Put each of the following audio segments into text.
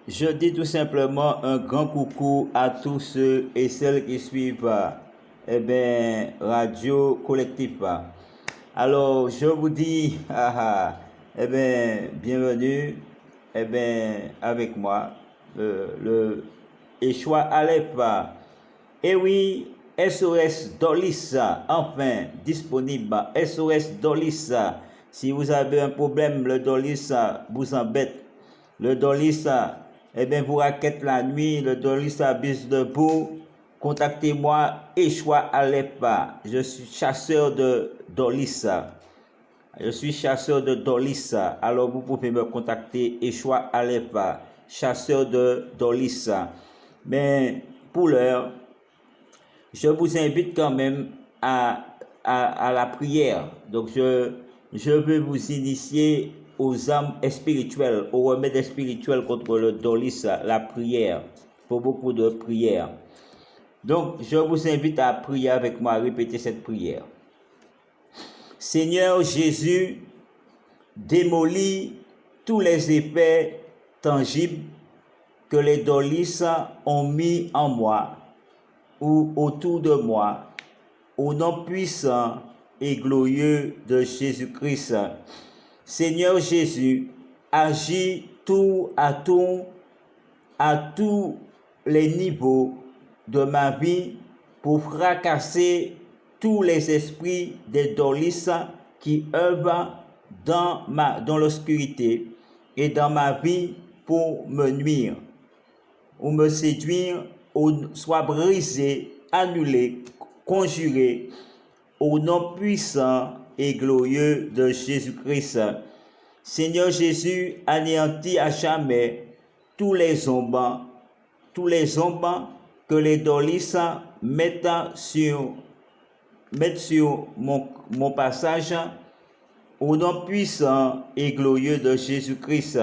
Je dis tout simplement un grand coucou à tous ceux et celles qui suivent Radio Collectif. Alors, je vous dis, bienvenue avec moi, le Échoua Aleph. Et oui, SOS Dolis, enfin disponible. SOS Dolis, si vous avez un problème, le Dolis vous embête. Le Dolis, vous raquette la nuit, le Dolis bise debout. Contactez-moi, Échoua Aleph. Je suis chasseur de Dolis. Je suis chasseur de Dolis. Alors vous pouvez me contacter, Échoua Aleph, chasseur de Dolis. Mais pour l'heure, je vous invite quand même à la prière. Donc, je veux vous initier aux âmes spirituelles, aux remèdes spirituels contre le Dolis, la prière. Pour beaucoup de prières. Donc, je vous invite à prier avec moi, à répéter cette prière. Seigneur Jésus, démolis tous les effets tangibles que les Dolis ont mis en moi ou autour de moi, au nom puissant et glorieux de Jésus-Christ. Seigneur Jésus, agis à tous les niveaux de ma vie pour fracasser tous les esprits des Dolis qui œuvrent dans l'obscurité et dans ma vie pour me nuire ou me séduire, ou soit brisé, annulé, conjuré au nom puissant et glorieux de Jésus-Christ. Seigneur Jésus, anéantis à jamais tous les ombres que les Dolis mettent sur mon passage au nom puissant et glorieux de Jésus-Christ.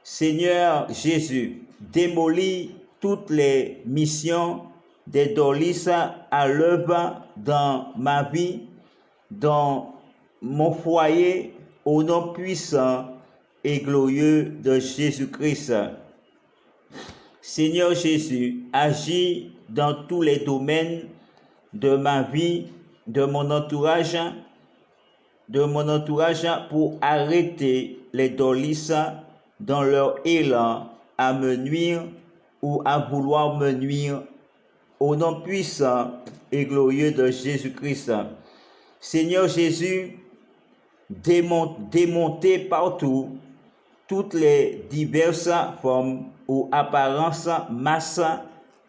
Seigneur Jésus, démolis toutes les missions des Dolis à l'œuvre dans ma vie, dans mon foyer, au nom puissant et glorieux de Jésus-Christ. Seigneur Jésus, agis dans tous les domaines de ma vie, de mon entourage pour arrêter les Dolis dans leur élan à me nuire ou à vouloir me nuire, au nom puissant et glorieux de Jésus-Christ. Seigneur Jésus, démontez partout toutes les diverses formes ou apparences, masses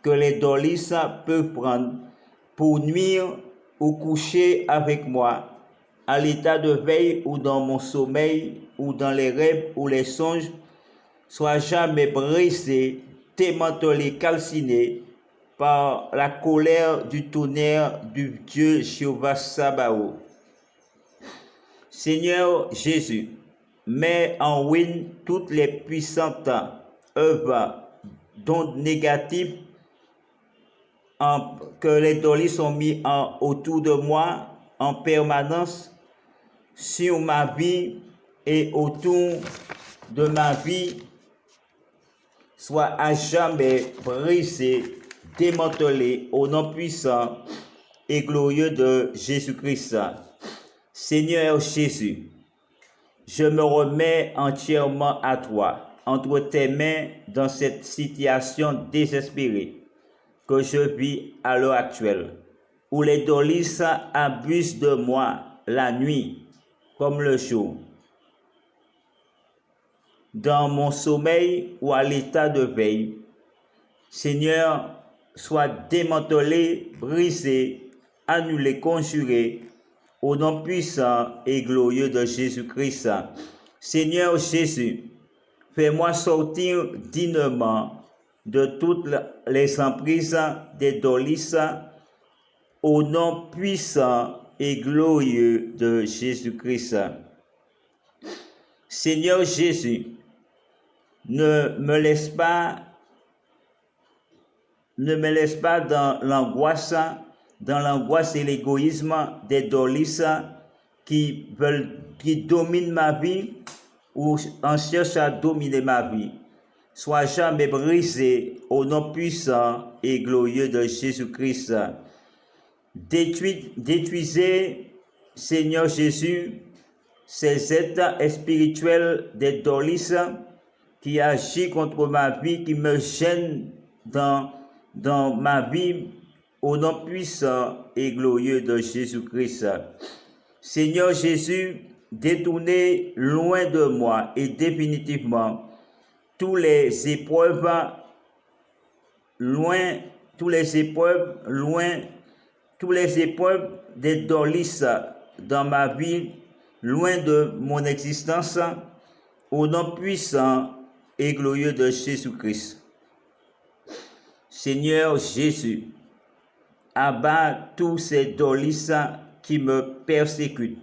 que les Dolis peuvent prendre pour nuire ou coucher avec moi, à l'état de veille ou dans mon sommeil ou dans les rêves ou les songes, soit jamais brisé, démantelé, calciné par la colère du tonnerre du Dieu Jéhovah Sabaoth. Seigneur Jésus, mets en ruine toutes les puissantes œuvres d'ondes négatives que les Dolis ont mis autour de moi en permanence, sur ma vie et autour de ma vie, soit à jamais brisé, démantelé au nom puissant et glorieux de Jésus-Christ. Seigneur Jésus, je me remets entièrement à toi, entre tes mains, dans cette situation désespérée que je vis à l'heure actuelle, où les Dolis abusent de moi la nuit comme le jour, dans mon sommeil ou à l'état de veille. Seigneur, sois démantelé, brisé, annulé, conjuré, au nom puissant et glorieux de Jésus-Christ. Seigneur Jésus, fais-moi sortir dignement de toutes les emprises des Dolis, au nom puissant et glorieux de Jésus-Christ. Seigneur Jésus, ne me laisse pas dans l'angoisse et l'égoïsme des Dolis qui dominent ma vie ou en cherchent à dominer ma vie. soit jamais brisé au nom puissant et glorieux de Jésus-Christ. Détruisez, Seigneur Jésus, ces êtres spirituels des Dolis qui agissent contre ma vie, qui me gênent dans ma vie, au nom puissant et glorieux de Jésus-Christ. Seigneur Jésus, détournez loin de moi et définitivement toutes les épreuves des Dolis dans ma vie, loin de mon existence, au nom puissant et glorieux de Jésus-Christ. Seigneur Jésus, abat tous ces Dolis qui me persécutent,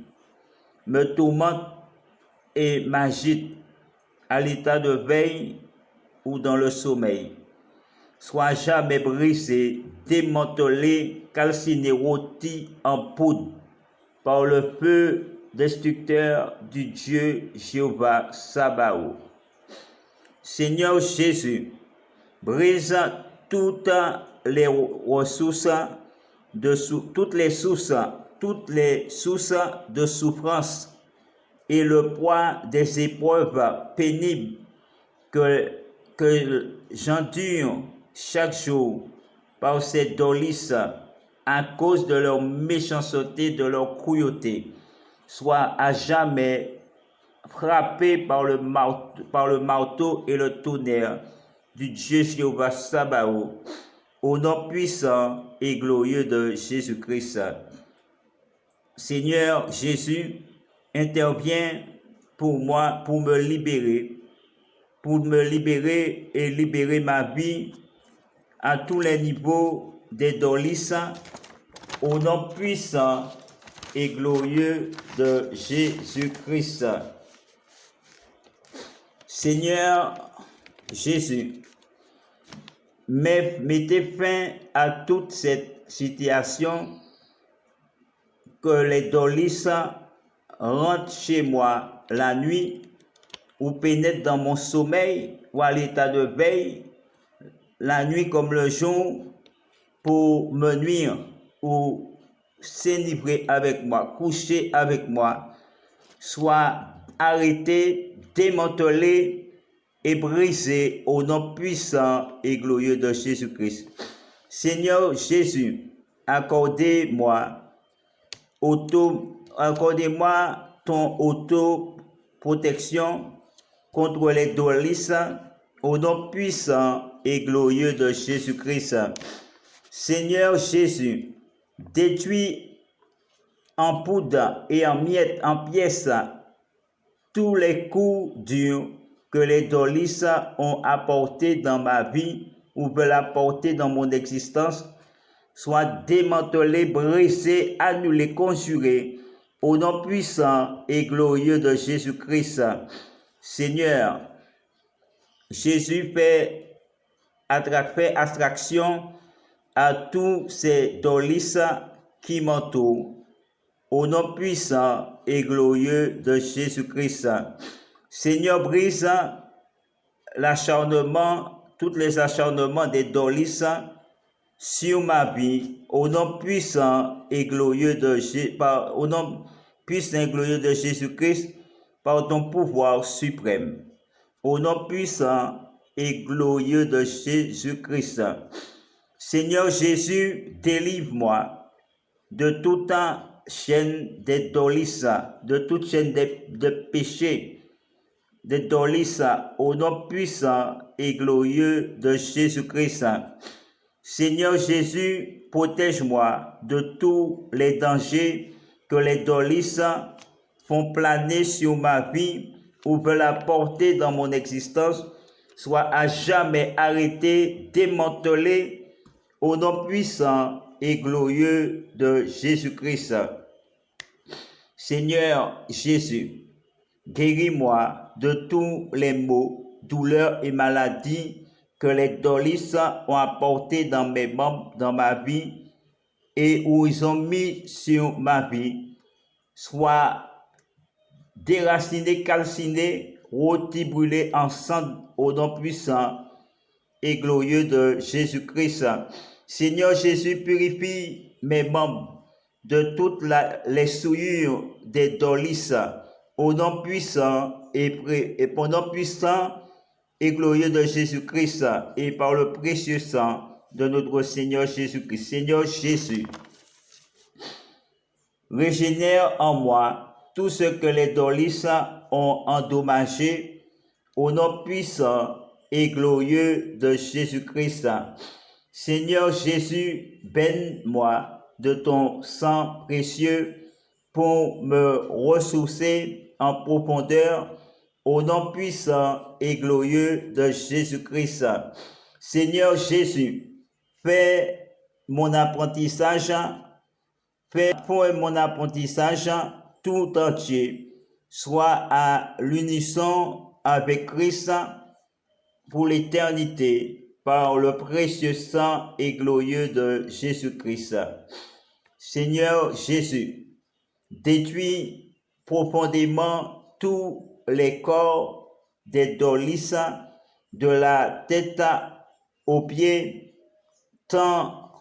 me tourmentent et m'agitent à l'état de veille ou dans le sommeil. Sois jamais brisé, démantelé, calciné, rôti en poudre par le feu destructeur du Dieu Jéhovah Sabaoth. Seigneur Jésus, brise toutes les ressources toutes les sources de souffrance et le poids des épreuves pénibles que j'endure chaque jour par ces Dolis à cause de leur méchanceté, de leur cruauté, soit à jamais frappé par le marteau et le tonnerre du Dieu Jéhovah Sabaoth, au nom puissant et glorieux de Jésus-Christ. Seigneur Jésus, interviens pour moi, pour me libérer et libérer ma vie à tous les niveaux des Dolis, au nom puissant et glorieux de Jésus-Christ. Seigneur Jésus, mettez fin à toute cette situation, que les Dolis rentrent chez moi la nuit ou pénètrent dans mon sommeil ou à l'état de veille, la nuit comme le jour, pour me nuire ou s'enivrer avec moi, coucher avec moi, soit arrêtés, démantelés et brisés au nom puissant et glorieux de Jésus-Christ. Seigneur Jésus, accordez-moi ton auto-protection contre les Dolis au nom puissant et glorieux de Jésus-Christ. Seigneur Jésus, détruis en poudre et en miettes, en pièces, tous les coups durs que les Dolis ont apportés dans ma vie ou veulent apporter dans mon existence, soient démantelés, brisés, annulés, conjurés, au nom puissant et glorieux de Jésus-Christ. Seigneur, Jésus fait abstraction à tous ces Dolis qui m'entourent, au nom puissant et glorieux de Jésus-Christ. Seigneur, brise tous les acharnements des Dolis sur ma vie, au nom puissant et glorieux de Jésus-Christ, par ton pouvoir suprême. Au nom puissant et glorieux de Jésus-Christ. Seigneur Jésus, délivre-moi de toute chaîne des Dolis, de toute chaîne de péché, des Dolis, au nom puissant et glorieux de Jésus-Christ. Seigneur Jésus, protège-moi de tous les dangers que les Dolis font planer sur ma vie ou veulent apporter dans mon existence, soit à jamais arrêté, démantelé, au nom puissant et glorieux de Jésus-Christ. Seigneur Jésus, guéris-moi de tous les maux, douleurs et maladies que les Dolis ont apportés dans mes membres, dans ma vie, et où ils ont mis sur ma vie, soit déracinés, calcinés, rôtis brûlés en sang au nom puissant et glorieux de Jésus-Christ. Seigneur Jésus, purifie mes membres de toutes les souillures des dolis au nom puissant et pour nom puissant et glorieux de Jésus-Christ et par le précieux sang de notre Seigneur Jésus-Christ. Seigneur Jésus, régénère en moi tout ce que les dolis ont endommagé au nom puissant et glorieux de Jésus-Christ. Seigneur Jésus, baigne-moi de ton sang précieux pour me ressourcer en profondeur au nom puissant et glorieux de Jésus-Christ. Seigneur Jésus, fais mon apprentissage tout entier soit à l'unisson avec Christ pour l'éternité par le précieux sang et glorieux de Jésus-Christ. Seigneur Jésus, détruis profondément tous les corps des dolis de la tête aux pieds, tant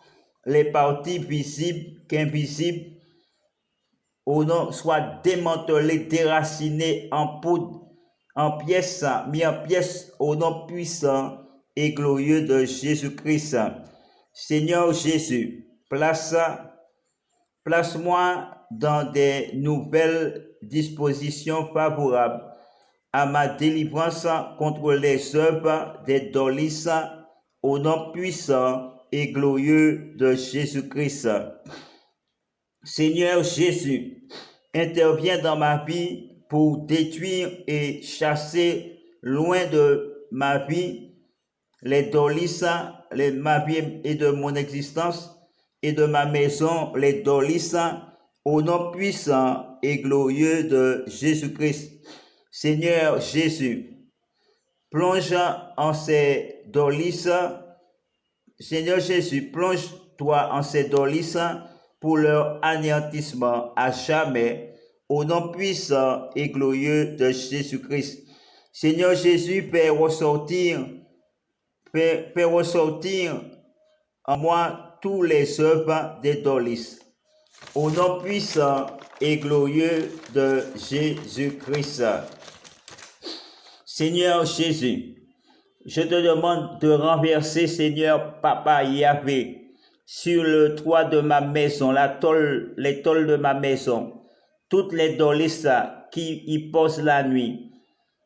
les parties visibles qu'invisibles, au nom soit démantelés, déracinés en poudre, en pièces, mis en pièces au nom puissant et glorieux de Jésus-Christ. Seigneur Jésus, place-moi dans des nouvelles dispositions favorables à ma délivrance contre les œuvres des dolis au nom puissant et glorieux de Jésus-Christ. Seigneur Jésus, interviens dans ma vie pour détruire et chasser loin de ma vie les dolis, ma vie et de mon existence et de ma maison, les dolis, au nom puissant et glorieux de Jésus-Christ. Seigneur Jésus, plonge en ces dolis. Seigneur Jésus, plonge-toi en ces dolis pour leur anéantissement à jamais, au nom puissant et glorieux de Jésus-Christ. Seigneur Jésus, fais ressortir en moi tous les œuvres des dolis, au nom puissant et glorieux de Jésus-Christ. Seigneur Jésus, je te demande de renverser, Seigneur Papa Yahvé, sur le toit de ma maison, les tôles de ma maison, toutes les dolis qui y posent la nuit.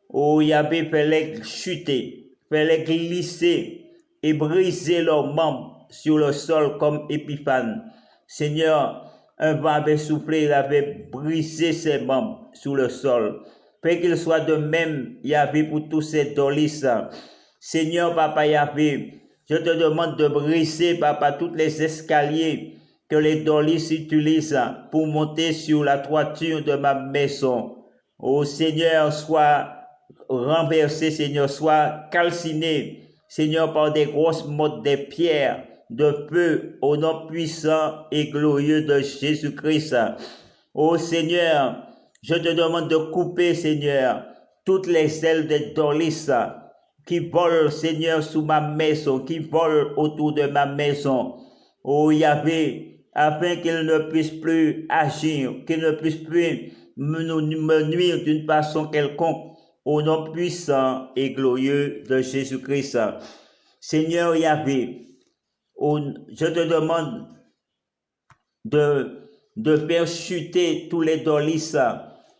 Oh Yahvé, fais-les chuter, fais-les glisser et briser leurs membres sur le sol comme Épiphane. Seigneur, un vent avait soufflé, il avait brisé ses membres sur le sol. Fais qu'il soit de même, Yahvé, pour tous ces dolis. Seigneur Papa Yahvé, je te demande de briser, Papa, tous les escaliers que les dolis utilisent pour monter sur la toiture de ma maison. Oh Seigneur, sois renversé, Seigneur, sois calciné, Seigneur, par des grosses mottes, des pierres de feu, au nom puissant et glorieux de Jésus-Christ. Oh Seigneur, je te demande de couper, Seigneur, toutes les ailes des dolis qui volent, Seigneur, sous ma maison, qui volent autour de ma maison. Oh Yahvé, afin qu'ils ne puissent plus agir, qu'ils ne puissent plus me nuire d'une façon quelconque, au nom puissant et glorieux de Jésus-Christ. Seigneur Yahvé, je te demande de faire chuter tous les dolis,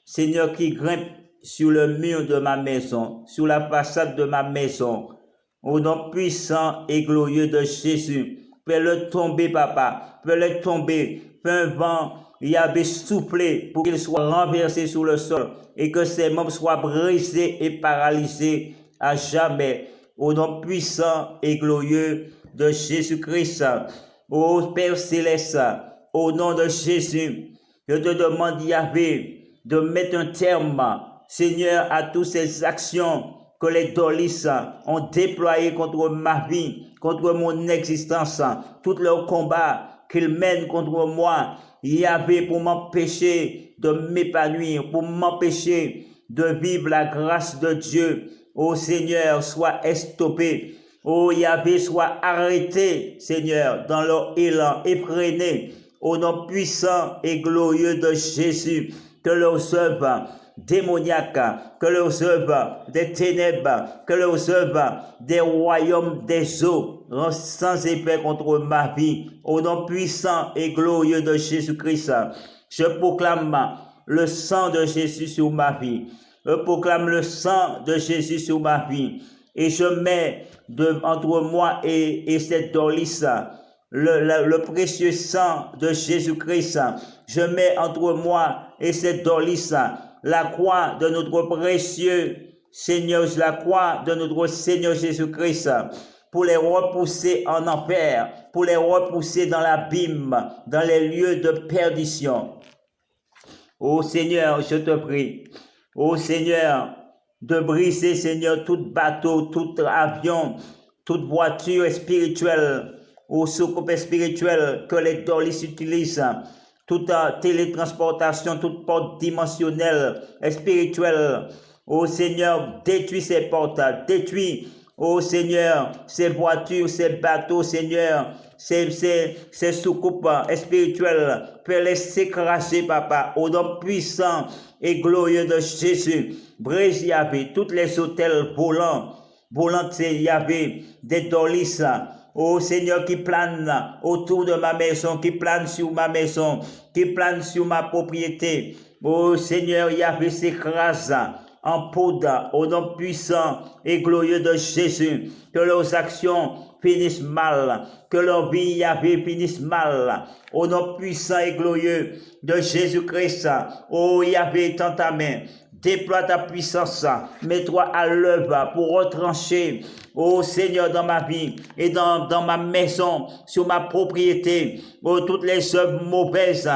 Seigneur, qui grimpent sur le mur de ma maison, sur la façade de ma maison, au nom puissant et glorieux de Jésus. Fais-le tomber, Papa, fais-le tomber, fais un vent, Yahvé, souffler pour qu'il soit renversé sur le sol et que ses membres soient brisés et paralysés à jamais, au nom puissant et glorieux de Jésus-Christ. Ô Père Céleste, au nom de Jésus, je te demande, Yahvé, de mettre un terme, Seigneur, à toutes ces actions que les dolis ont déployées contre ma vie, contre mon existence, tous leurs combats qu'ils mènent contre moi, Yahvé, pour m'empêcher de m'épanouir, pour m'empêcher, de vivre la grâce de Dieu, ô Seigneur, soit estompée. Ô Yahvé, soit arrêté, Seigneur, dans leur élan effréné, au nom puissant et glorieux de Jésus, que leurs œuvres démoniaques, que leurs œuvres des ténèbres, que leurs œuvres des royaumes des eaux rendent sans effet contre ma vie, au nom puissant et glorieux de Jésus-Christ. Je proclame le sang de Jésus sur ma vie. Je proclame le sang de Jésus sur ma vie. Et je mets entre moi et cette Dorlis le précieux sang de Jésus-Christ. Je mets entre moi et cette Dorlis la croix de notre précieux Seigneur, la croix de notre Seigneur Jésus-Christ, pour les repousser en enfer, pour les repousser dans l'abîme, dans les lieux de perdition. Ô Seigneur, je te prie, ô Seigneur, de briser, Seigneur, tout bateau, tout avion, toute voiture spirituelle ou soucoupe spirituelle que les Dorlis utilisent, toute télétransportation, toute porte dimensionnelle, spirituelle. Ô Seigneur, détruis ces portes, détruis, ô Seigneur, ces voitures, ces bateaux, Seigneur, ces soucoupes spirituelles, fais-les s'écraser, Papa, au nom puissant et glorieux de Jésus. Brise, Yahvé, tous les hôtels volants, Yahvé, des Dorlis, ô Seigneur, qui planent autour de ma maison, qui planent sur ma maison, qui planent sur ma propriété. Ô Seigneur, Yahvé, s'écrase en poudre, au nom puissant et glorieux de Jésus, que leurs actions finissent mal, que leur vie, Yahvé, finisse mal, au nom puissant et glorieux de Jésus-Christ. Oh Yahvé, tends ta main, déploie ta puissance, mets-toi à l'œuvre pour retrancher, ô Seigneur, dans ma vie et dans ma maison, sur ma propriété, toutes les œuvres mauvaises,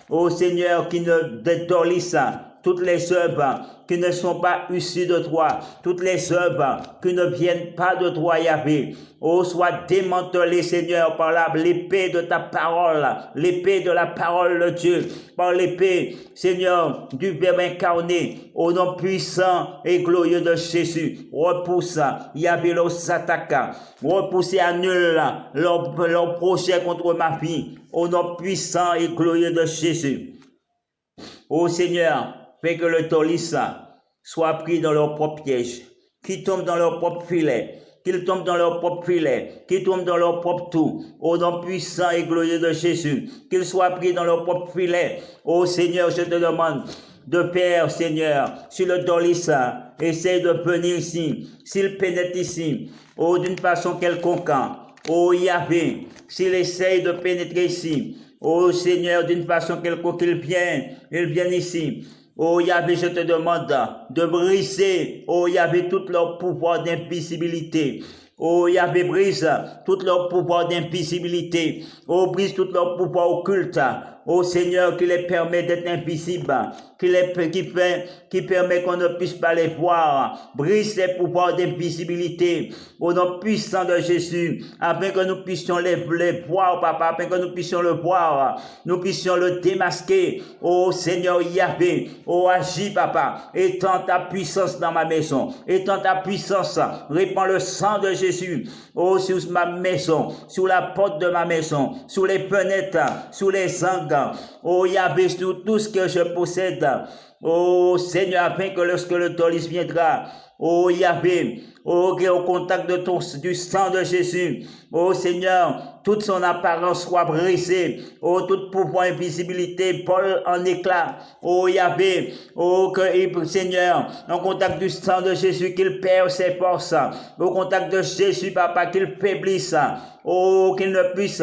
ô Seigneur, qui ne dédolissent, toutes les œuvres qui ne sont pas issues de toi, toutes les œuvres qui ne viennent pas de toi, Yahvé. Oh, sois démantelé, Seigneur, par l'épée de ta parole, l'épée de la parole de Dieu, par l'épée, Seigneur, du Verbe incarné, au nom puissant et glorieux de Jésus. Repousse, Yahvé, leurs attaques, repousse et annule leur projet contre ma vie, au nom puissant et glorieux de Jésus. Oh Seigneur, fais que le Dorlis soit pris dans leur propre piège, qu'ils tombent dans leur propre filet, qu'ils tombent dans leur propre filet, qu'ils tombent dans leur propre trou, au nom puissant et glorieux de Jésus, qu'ils soient pris dans leur propre filet. Oh Seigneur, je te demande de faire, Seigneur, sur le Dorlis, essaye de venir ici, s'il pénètre ici, oh d'une façon quelconque, oh Yahvé, s'il essaye de pénétrer ici, oh Seigneur, d'une façon quelconque, il vient ici. Oh Yahvé, je te demande de briser, oh Yahvé, tout leur pouvoir d'invisibilité. Oh Yahvé, brise tout leur pouvoir d'invisibilité. Oh, brise tout leur pouvoir occulte. Oh Seigneur, qui les permet d'être invisibles, qui permet qu'on ne puisse pas les voir. Brise les pouvoirs d'invisibilité au nom puissant de Jésus, afin que nous puissions les voir, Papa, afin que nous puissions le voir, nous puissions le démasquer. Oh Seigneur Yahvé, oh agis, Papa, étends ta puissance dans ma maison, étends ta puissance, répands le sang de Jésus, oh sur ma maison, sur la porte de ma maison, sur les fenêtres, sur les angles. Oh Yahvé, sur tout ce que je possède. Oh Seigneur, afin que lorsque le Dorlis viendra, oh Yahvé, oh au contact du sang de Jésus, oh Seigneur, toute son apparence soit brisée, oh toute pouvoir invisibilité vole en éclats, oh Yahvé, oh que Seigneur, au contact du sang de Jésus, qu'il perd ses forces, au contact de Jésus, Papa, qu'il faiblisse, oh qu'il ne puisse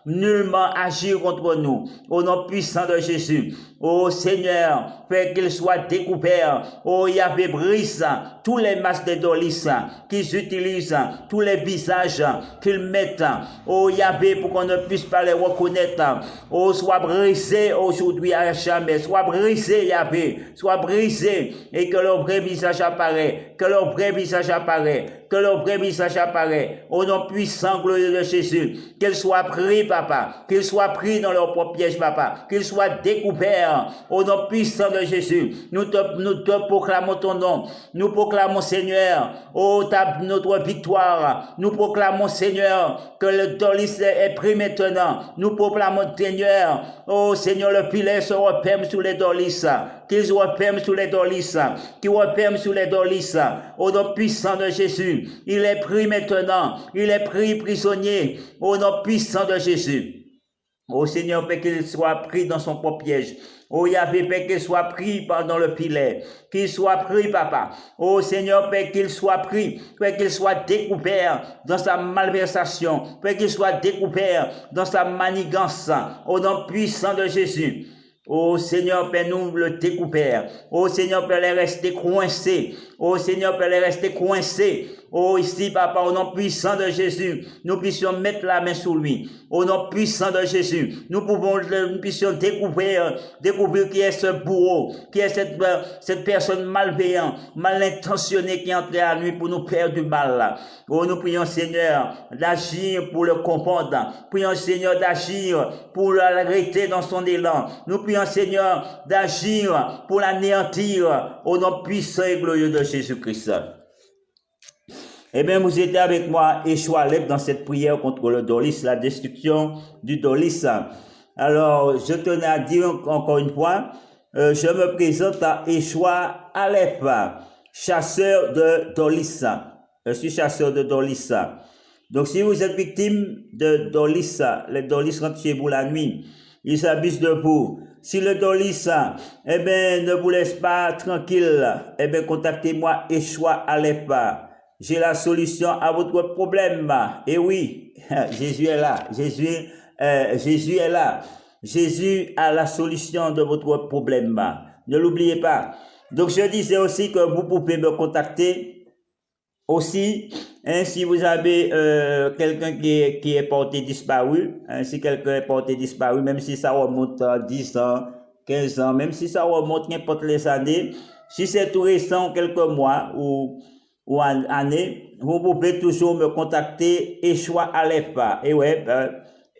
nullement agir contre nous, au nom puissant de Jésus. Oh Seigneur, fais qu'il soit découvert. Oh Yahvé, brise tous les masques de Dorlis qu'ils utilisent, tous les visages qu'ils mettent. Oh Yahvé, pour qu'on ne puisse pas les reconnaître. Oh, sois brisé aujourd'hui à jamais. Sois brisé, Yahvé. Sois brisé et que leur vrai visage apparaît. Que leur vrai visage apparaît. que le vrai visage apparaît. Au nom puissant, glorieux de Jésus, qu'ils soient pris, papa, qu'ils soient pris dans leur propre piège, papa, qu'ils soient découverts. Au nom puissant de Jésus, nous te proclamons ton nom. Nous proclamons, Seigneur, notre victoire. Nous proclamons, Seigneur, que le dolis est pris maintenant. Nous proclamons, Seigneur, oh Seigneur, le filet se referme sous les dolis. Qu'ils referment sous les dolis. Qu'ils referment sous les dolis. Au nom puissant de Jésus, il est pris maintenant. Il est pris prisonnier. Au nom puissant de Jésus. Oh Seigneur, Père, qu'il soit pris dans son propre piège. Oh Yahvé, Père, qu'il soit pris dans le filet. Qu'il soit pris, Papa. Oh Seigneur, Père, qu'il soit pris. Père, qu'il soit découvert dans sa malversation. Père, qu'il soit découvert dans sa manigance. Au nom puissant de Jésus. Oh Seigneur, Père, nous le découvert. Oh Seigneur, Père, les rester coincés. Oh Seigneur, Père, les rester coincés. Oh ici, Papa, au nom puissant de Jésus, nous puissions mettre la main sur lui. Au nom puissant de Jésus, nous puissions découvrir qui est ce bourreau, qui est cette personne malveillante, mal intentionnée qui est entrée à lui pour nous faire du mal. Oh, nous prions, Seigneur, d'agir pour le confondre. Prions, Seigneur, d'agir pour l'arrêter dans son élan. Nous prions, Seigneur, d'agir pour l'anéantir au nom puissant et glorieux de Jésus-Christ. Eh bien, vous étiez avec moi, Yeshua Alep, dans cette prière contre le dolis, la destruction du dolis. Alors, je tenais à dire encore une fois, je me présente à Yeshua Alep, chasseur de dolis. Je suis chasseur de dolis. Donc, si vous êtes victime de dolis, les dolis rentrent chez vous la nuit, ils s'abusent de vous. Si le dolis, eh bien, ne vous laisse pas tranquille, eh bien, contactez-moi, Yeshua Alep. J'ai la solution à votre problème. Et oui, Jésus est là. Jésus est là. Jésus a la solution de votre problème. Ne l'oubliez pas. Donc, je disais aussi que vous pouvez me contacter aussi, hein, si vous avez quelqu'un qui est porté disparu, hein, si quelqu'un est porté disparu, même si ça remonte à 10 ans, 15 ans, même si ça remonte n'importe les années, si c'est tout récent, quelques mois ou année, vous pouvez toujours me contacter Yeshua Alep. Et ouais,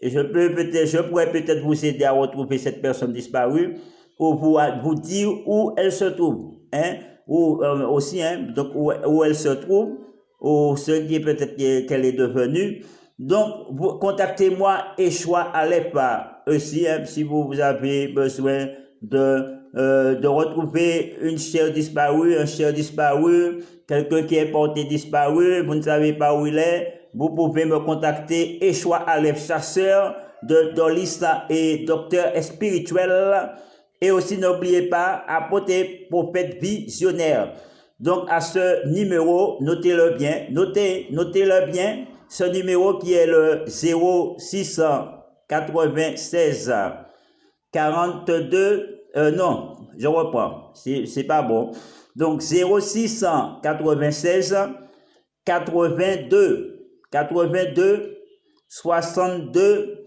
je pourrais peut-être vous aider à retrouver cette personne disparue ou vous dire où elle se trouve, hein, ou aussi, hein, donc où elle se trouve, ou ce qui est peut-être qu'elle est devenue. Donc, vous contactez-moi Yeshua Alep aussi, hein, si vous avez besoin de retrouver une chair disparue, un chair disparu, quelqu'un qui est porté disparu, vous ne savez pas où il est, vous pouvez me contacter Yeshua Alep, chasseur de dolis et docteur spirituel. Et aussi, n'oubliez pas, apôtre prophète visionnaire. Donc, à ce numéro, notez-le bien, notez-le bien, ce numéro qui est le 0696 42, non, je reprends, c'est pas bon. Donc, 0696 82 62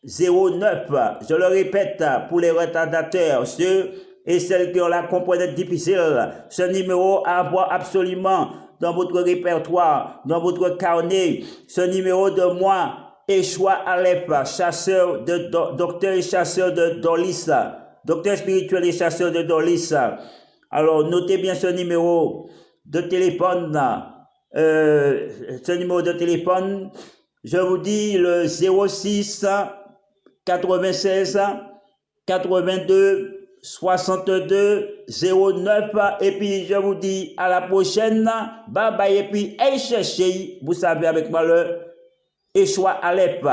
09. Je le répète pour les retardateurs, ceux et celles qui ont la compréhension difficile. Ce numéro à avoir absolument dans votre répertoire, dans votre carnet. Ce numéro de moi, Yeshua Alep, chasseur de docteur et chasseur de dolis, docteur spirituel et chasseur de dolis. Alors, notez bien ce numéro de téléphone. Ce numéro de téléphone, je vous dis le 06 96 82 62 09 et puis je vous dis à la prochaine. Bye bye et puis hey cherchez, vous savez avec moi le Yeshua Alep.